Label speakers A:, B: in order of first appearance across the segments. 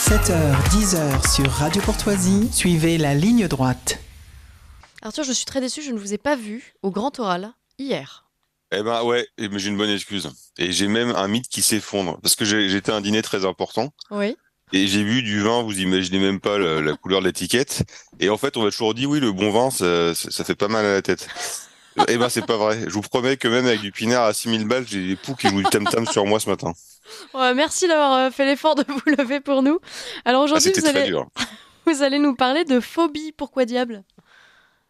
A: 7h, 10h sur Radio Courtoisie, suivez la ligne droite.
B: Arthur, je suis très déçue, je ne vous ai pas vu au Grand Oral hier.
C: Eh ben ouais, mais j'ai une bonne excuse. Et j'ai même un mythe qui s'effondre. Parce que j'étais à un dîner très important.
B: Oui.
C: Et j'ai bu du vin, vous imaginez même pas la couleur de l'étiquette. Et en fait, on m'a toujours dit, oui, le bon vin, ça fait pas mal à la tête. Eh ben, c'est pas vrai. Je vous promets que même avec du pinard à 6000 balles, j'ai des poux qui jouent du tam-tam sur moi ce matin.
B: Ouais, merci d'avoir fait l'effort de vous lever pour nous. Alors aujourd'hui,
C: C'était très dur.
B: vous allez nous parler de phobie. Pourquoi diable ?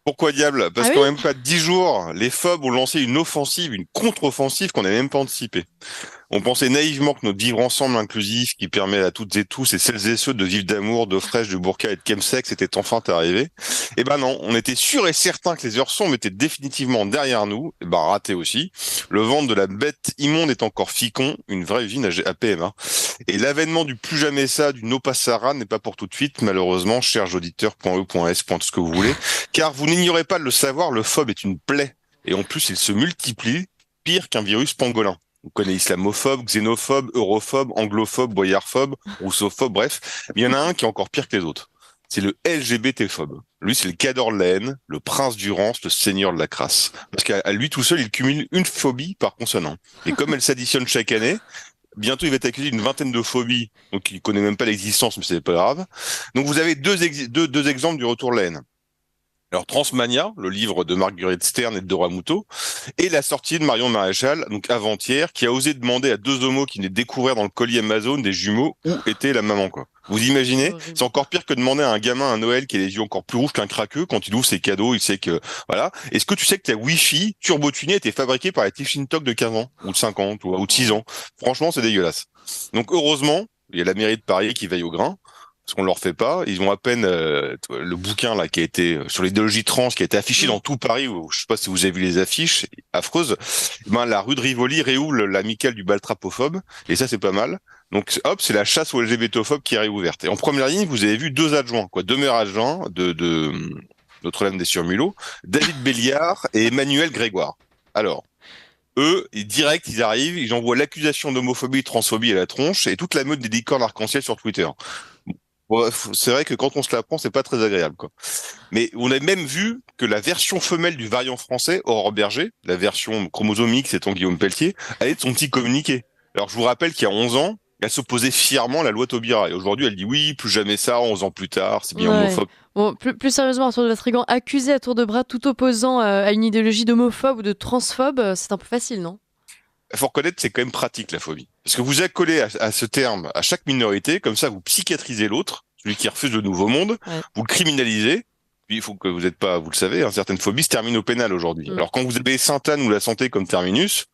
C: Pourquoi diable? Parce
B: Ah
C: qu'en
B: oui
C: même pas 10 jours, les phobes ont lancé une offensive, une contre-offensive qu'on n'avait même pas anticipée. On pensait naïvement que notre vivre ensemble inclusif, qui permet à toutes et tous et celles et ceux de vivre d'amour, d'eau fraîche, de burqa et de chemsex, était enfin arrivé. Eh ben non, on était sûr et certain que les heures sombres étaient définitivement derrière nous. Eh ben raté aussi. Le ventre de la bête immonde est encore ficon, une vraie usine à PMA. Et l'avènement du plus jamais ça, du no passara n'est pas pour tout de suite, malheureusement, chers auditeurs.e.s. Tout ce que vous voulez. Car vous n'ignorez pas de le savoir, le phobe est une plaie. Et en plus, il se multiplie, pire qu'un virus pangolin. On connaît islamophobe, xénophobe, europhobe, anglophobe, boyardphobe, russophobe, bref. Mais il y en a un qui est encore pire que les autres. C'est le LGBT-phobe. Lui, c'est le cadre de la haine, le prince du rance, le seigneur de la crasse. Parce qu'à lui tout seul, il cumule une phobie par consonant. Et comme elle s'additionne chaque année, bientôt il va être accusé d'une vingtaine de phobies. Donc il connaît même pas l'existence, mais c'est pas grave. Donc vous avez deux exemples du retour de la haine. Alors Transmania, le livre de Marguerite Stern et de Dora Muto, et la sortie de Marion Maréchal, donc avant-hier, qui a osé demander à deux homos qui venaient de découvrir dans le colis Amazon des jumeaux où était la maman, quoi. Vous imaginez? C'est encore pire que demander à un gamin à Noël qui a les yeux encore plus rouges qu'un craqueux quand il ouvre ses cadeaux, il sait que, voilà. Est-ce que tu sais que ta Wi-Fi turbo-tunée a été fabriquée par la Tichintok de 15 ans, ou de 50, ou de 6 ans? Franchement, c'est dégueulasse. Donc heureusement, il y a la mairie de Paris qui veille au grain. Parce qu'on leur fait pas, ils ont à peine le bouquin là qui a été sur l'idéologie trans qui a été affiché dans tout Paris. Je sais pas si vous avez vu les affiches affreuses. Ben la rue de Rivoli réouvre l'amicale du baltrapophobe et ça c'est pas mal. Donc hop, c'est la chasse aux LGBTophobes qui est réouverte. Et en première ligne, vous avez vu deux adjoints, deux maires adjoints de Notre-Dame des Surmulots, David Béliard et Emmanuel Grégoire. Alors eux, direct, ils arrivent, ils envoient l'accusation d'homophobie, de transphobie à la tronche et toute la meute des licornes arc-en-ciel sur Twitter. Ouais, c'est vrai que quand on se la prend, c'est pas très agréable, quoi. Mais on a même vu que la version femelle du variant français, Aurore Berger, la version chromosomique, c'est ton Guillaume Pelletier, allait de son petit communiqué. Alors je vous rappelle qu'il y a 11 ans, elle s'opposait fièrement à la loi Taubira. Et aujourd'hui, elle dit oui, plus jamais ça, 11 ans plus tard, c'est bien homophobe.
B: Bon, plus sérieusement, Arthur de Vatrigan, accusé à tour de bras tout opposant à une idéologie d'homophobe ou de transphobe, c'est un peu facile, non ?
C: Il faut reconnaître que c'est quand même pratique, la phobie. Parce que vous accolez à ce terme à chaque minorité, comme ça vous psychiatrisez l'autre, celui qui refuse le nouveau monde, vous le criminalisez, puis il faut que vous n'êtes pas, vous le savez, certaines phobies se terminent au pénal aujourd'hui. Alors quand vous avez Sainte-Anne ou la santé comme terminus,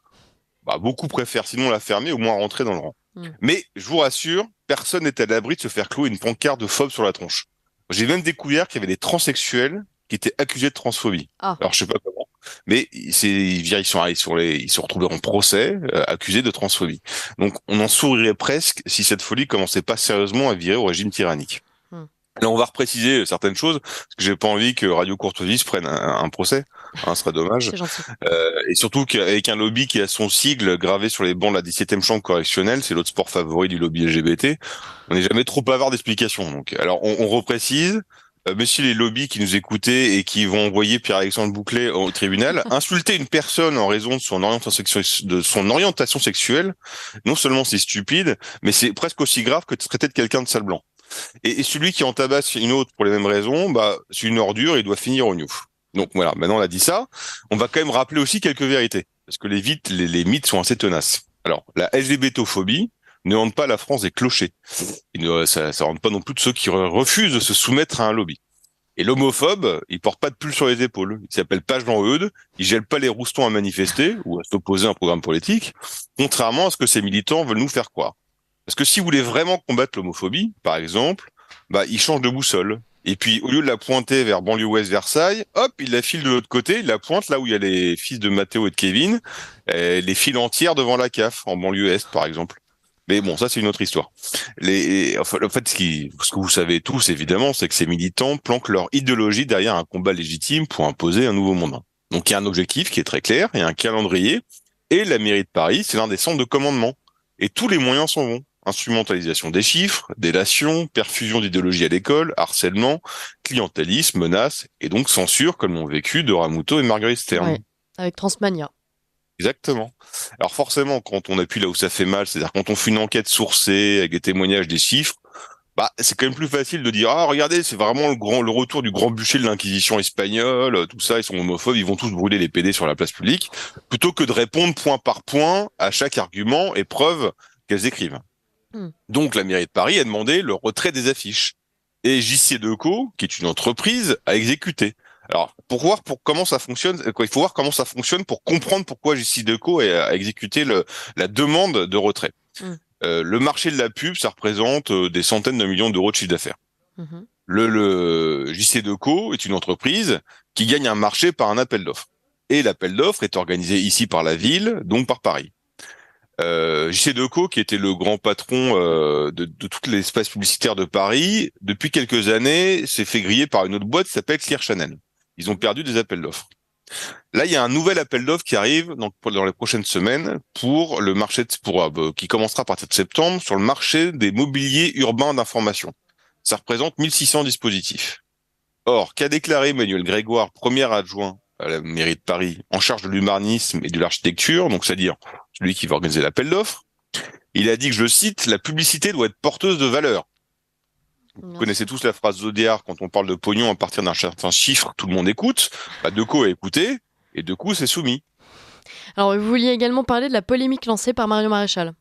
C: beaucoup préfèrent sinon la fermer, au moins rentrer dans le rang. Mais je vous rassure, personne n'est à l'abri de se faire clouer une pancarte de phobe sur la tronche. J'ai même découvert qu'il y avait des transsexuels qui étaient accusés de transphobie. Alors je sais pas comment. Mais ils se retrouvent en procès, accusés de transphobie. Donc, on en sourirait presque si cette folie commençait pas sérieusement à virer au régime tyrannique. Là, on va repréciser certaines choses, parce que j'ai pas envie que Radio Courtoisie se prenne un procès. Ce serait dommage.
B: C'est gentil.
C: Et surtout qu'avec un lobby qui a son sigle gravé sur les bancs de la 17e chambre correctionnelle, c'est l'autre sport favori du lobby LGBT, on n'est jamais trop avare d'explications. Donc, alors, on reprécise. Messieurs les lobbies qui nous écoutaient et qui vont envoyer Pierre-Alexandre Bouclet au tribunal, insulter une personne en raison de son orientation sexuelle, non seulement c'est stupide, mais c'est presque aussi grave que de traiter de quelqu'un de sale blanc. Et celui qui en tabasse une autre pour les mêmes raisons, c'est une ordure, il doit finir au gnouf. Donc voilà, maintenant on a dit ça, on va quand même rappeler aussi quelques vérités, parce que les mythes sont assez tenaces. Alors, la LGBTophobie ne rentre pas la France des clochers. Ça rentre pas non plus de ceux qui refusent de se soumettre à un lobby. Et l'homophobe, il porte pas de pull sur les épaules. Il s'appelle pas Jean Eudes, il gèle pas les roustons à manifester ou à s'opposer à un programme politique, contrairement à ce que ces militants veulent nous faire croire. Parce que si vous voulez vraiment combattre l'homophobie, par exemple, il change de boussole. Et puis, au lieu de la pointer vers banlieue ouest Versailles, hop, il la file de l'autre côté, il la pointe là où il y a les fils de Mathéo et de Kevin, les files entières devant la CAF, en banlieue est, par exemple. Mais bon, ça c'est une autre histoire. En fait, ce que vous savez tous, évidemment, c'est que ces militants planquent leur idéologie derrière un combat légitime pour imposer un nouveau monde. Donc il y a un objectif qui est très clair, il y a un calendrier, et la mairie de Paris, c'est l'un des centres de commandement. Et tous les moyens sont bons. instrumentalisation des chiffres, délation, perfusion d'idéologie à l'école, harcèlement, clientélisme, menaces et donc censure comme l'ont vécu Dora Muto et Marguerite Stern.
B: Ouais, avec Transmania.
C: Exactement. Alors forcément, quand on appuie là où ça fait mal, c'est-à-dire quand on fait une enquête sourcée avec des témoignages, des chiffres, bah c'est quand même plus facile de dire ah regardez c'est vraiment le retour du grand bûcher de l'Inquisition espagnole, tout ça ils sont homophobes, ils vont tous brûler les PD sur la place publique, plutôt que de répondre point par point à chaque argument et preuve qu'elles écrivent.
B: Hmm.
C: Donc la mairie de Paris a demandé le retrait des affiches et JC Decaux, qui est une entreprise, a exécuté. Alors pour comment ça fonctionne, il faut voir comment ça fonctionne pour comprendre pourquoi JC Decaux a exécuté la demande de retrait.
B: Hmm.
C: Le marché de la pub, ça représente des centaines de millions d'euros de chiffre d'affaires.
B: Mhm.
C: Le JC Decaux est une entreprise qui gagne un marché par un appel d'offres. Et l'appel d'offres est organisé ici par la ville, donc par Paris. JC Decaux, qui était le grand patron de tout l'espace publicitaire de Paris, depuis quelques années, s'est fait griller par une autre boîte qui s'appelle Clear Channel. Ils ont perdu des appels d'offres. Là, il y a un nouvel appel d'offres qui arrive dans les prochaines semaines pour le marché qui commencera à partir de septembre sur le marché des mobiliers urbains d'information. Ça représente 1600 dispositifs. Or, qu'a déclaré Emmanuel Grégoire, premier adjoint à la mairie de Paris, en charge de l'urbanisme et de l'architecture, donc c'est-à-dire celui qui va organiser l'appel d'offres, il a dit que, je cite, la publicité doit être porteuse de valeur. Vous connaissez tous la phrase Zodiac, quand on parle de pognon à partir d'un certain chiffre, tout le monde écoute. Bah, Decaux a écouté, et Decaux s'est soumis.
B: Alors, vous vouliez également parler de la polémique lancée par Marion Maréchal.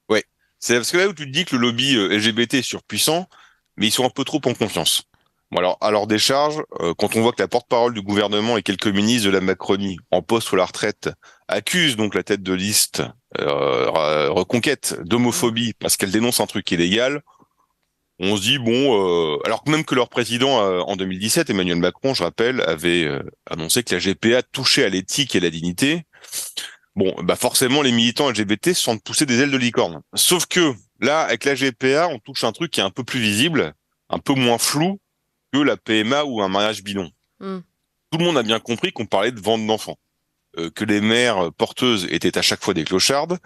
C: Ouais, c'est parce que là où tu te dis que le lobby LGBT est surpuissant, mais ils sont un peu trop en confiance. Bon alors, à leur décharge, quand on voit que la porte-parole du gouvernement et quelques ministres de la Macronie, en poste ou à la retraite, accusent donc la tête de liste Reconquête d'homophobie parce qu'elle dénonce un truc illégal, on se dit bon, alors que même que leur président en 2017, Emmanuel Macron, je rappelle, avait annoncé que la GPA touchait à l'éthique et la dignité. Bon, bah forcément les militants LGBT se sentent pousser des ailes de licorne. Sauf que là, avec la GPA, on touche un truc qui est un peu plus visible, un peu moins flou que la PMA ou un mariage bidon.
B: Mm.
C: Tout le monde a bien compris qu'on parlait de vente d'enfants, que les mères porteuses étaient à chaque fois des clochardes,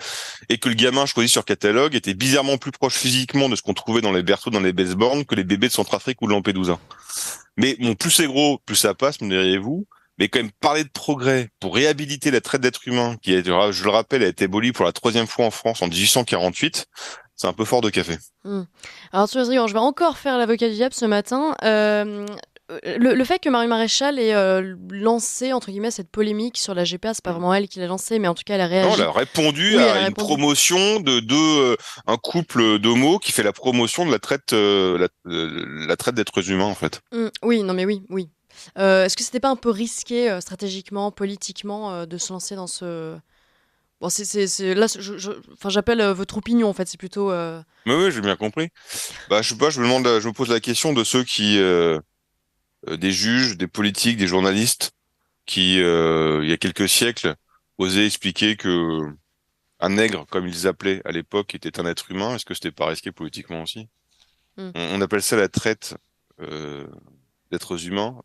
C: et que le gamin choisi sur catalogue était bizarrement plus proche physiquement de ce qu'on trouvait dans les berceaux, dans les baise-bornes, que les bébés de Centrafrique ou de Lampedusa. Mais bon, plus c'est gros, plus ça passe, me diriez-vous. Mais quand même, parler de progrès pour réhabiliter la traite d'êtres humains, qui, je le rappelle, a été abolie pour la 3e fois en France en 1848, c'est un peu fort de café.
B: Alors, je vais encore faire l'avocat du diable ce matin. Le fait que Marie Maréchal ait lancé, entre guillemets, cette polémique sur la GPA, c'est pas vraiment elle qui l'a lancée, mais en tout cas, elle a réagi.
C: Non, elle a répondu
B: Oui,
C: à une promotion de un couple d'homos qui fait la promotion de la traite, la traite d'êtres humains, en fait.
B: Oui, non mais oui. Est-ce que c'était pas un peu risqué stratégiquement, politiquement, de se lancer dans ce... Bon, là, j'appelle votre opinion, en fait, c'est plutôt...
C: Oui, j'ai bien compris. Bah, je sais pas, je me pose la question de ceux qui, des juges, des politiques, des journalistes, qui, il y a quelques siècles, osaient expliquer que un nègre, comme ils appelaient à l'époque, était un être humain. Est-ce que c'était pas risqué politiquement aussi? On appelle ça la traite d'êtres humains.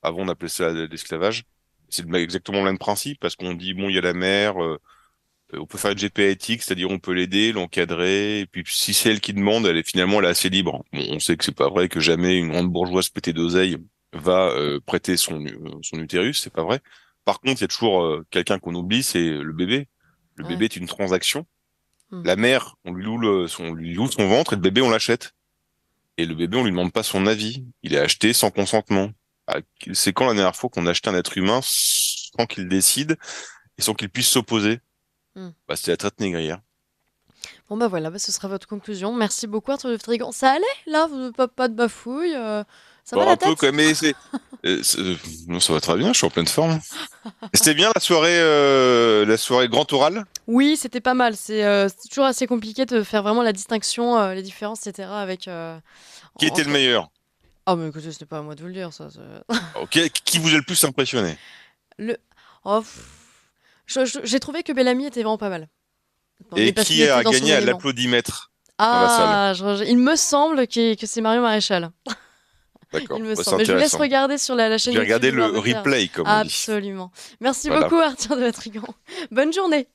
C: Avant, on appelait ça l'esclavage. C'est exactement le même principe, parce qu'on dit, bon, il y a la mère, on peut faire une GPA éthique, c'est-à-dire on peut l'aider, l'encadrer, et puis si c'est elle qui demande, elle est assez libre. Bon, on sait que c'est pas vrai, que jamais une grande bourgeoise pétée d'oseille va prêter son utérus, c'est pas vrai. Par contre, il y a toujours quelqu'un qu'on oublie, c'est le bébé. Le bébé est une transaction. La mère, on lui loue son ventre, et le bébé, on l'achète. Et le bébé, on lui demande pas son avis. Il est acheté sans consentement. C'est quand la dernière fois qu'on a acheté un être humain sans qu'il décide et sans qu'il puisse s'opposer? Bah, c'était la traite négrière.
B: Bon bah voilà, ce sera votre conclusion. Merci beaucoup Arthur de Frigan. Ça allait là, pas de bafouille, ça va
C: Bon,
B: la
C: un peu
B: tête?
C: quand même, mais non, ça va très bien, je suis en pleine forme. C'était bien la soirée grand oral?
B: Oui, c'était pas mal. C'est toujours assez compliqué de faire vraiment la distinction, les différences, etc. avec...
C: Qui était le meilleur?
B: Ah mais écoutez, c'était pas à moi de vous le dire ça.
C: Ok, qui vous a le plus impressionné?
B: Le... Oh, j'ai trouvé que Bellamy était vraiment pas mal. Bon,
C: Et
B: mais parce qu'il
C: qui a
B: était dans son
C: gagné à
B: élément.
C: l'applaudimètre dans la salle?
B: Ah, il me semble que c'est Marion Maréchal.
C: D'accord,
B: Il me
C: bah, c'est
B: semble. Mais je vous laisse
C: intéressant.
B: regarder sur la chaîne
C: J'ai
B: YouTube.
C: regardé
B: de
C: le
B: Norbert.
C: replay, comme on dit.
B: Absolument. Merci
C: Voilà.
B: beaucoup Arthur de Vatrigan. Bonne journée.